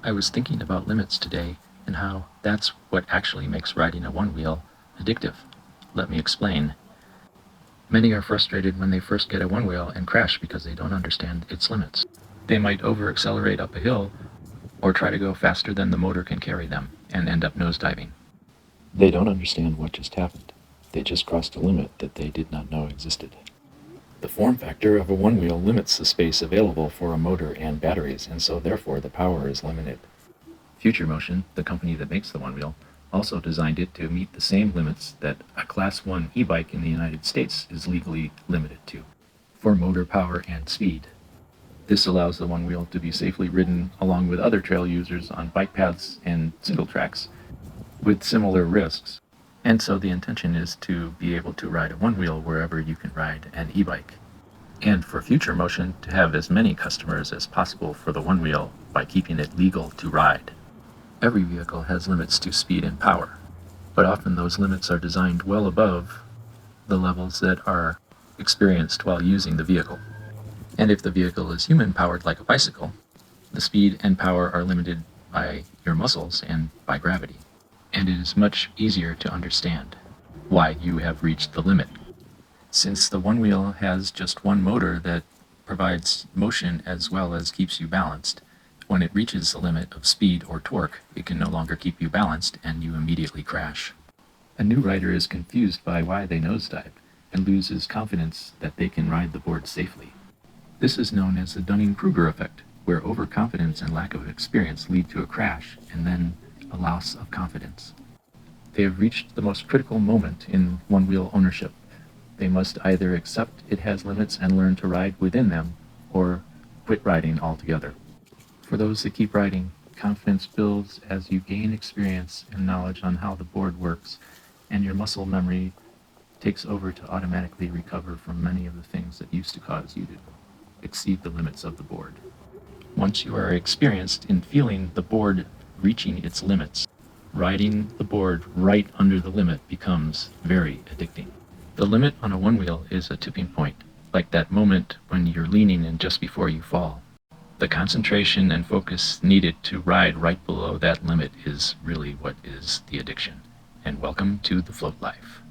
I was thinking about limits today and how that's what actually makes riding a one-wheel addictive. Let me explain. Many are frustrated when they first get a one-wheel and crash because they don't understand its limits. They might over-accelerate up a hill or try to go faster than the motor can carry them and end up nosediving. They don't understand what just happened. They just crossed a limit that they did not know existed. The form factor of a one-wheel limits the space available for a motor and batteries, and so therefore the power is limited. Future Motion, the company that makes the one-wheel, also designed it to meet the same limits that a Class 1 e-bike in the United States is legally limited to, for motor power and speed. This allows the one-wheel to be safely ridden along with other trail users on bike paths and single tracks with similar risks. And so the intention is to be able to ride a one-wheel wherever you can ride an e-bike. And for Future Motion, to have as many customers as possible for the one-wheel by keeping it legal to ride. Every vehicle has limits to speed and power, but often those limits are designed well above the levels that are experienced while using the vehicle. And if the vehicle is human-powered like a bicycle, the speed and power are limited by your muscles and by gravity. And it is much easier to understand why you have reached the limit. Since the one wheel has just one motor that provides motion as well as keeps you balanced, when it reaches the limit of speed or torque, it can no longer keep you balanced and you immediately crash. A new rider is confused by why they nosedive and loses confidence that they can ride the board safely. This is known as the Dunning-Kruger effect, where overconfidence and lack of experience lead to a crash and then a loss of confidence. They have reached the most critical moment in one-wheel ownership. They must either accept it has limits and learn to ride within them, or quit riding altogether. For those that keep riding, confidence builds as you gain experience and knowledge on how the board works, and your muscle memory takes over to automatically recover from many of the things that used to cause you to exceed the limits of the board. Once you are experienced in feeling the board reaching its limits, riding the board right under the limit becomes very addicting. The limit on a one-wheel is a tipping point, like that moment when you're leaning in just before you fall. The concentration and focus needed to ride right below that limit is really what is the addiction. And welcome to the float life.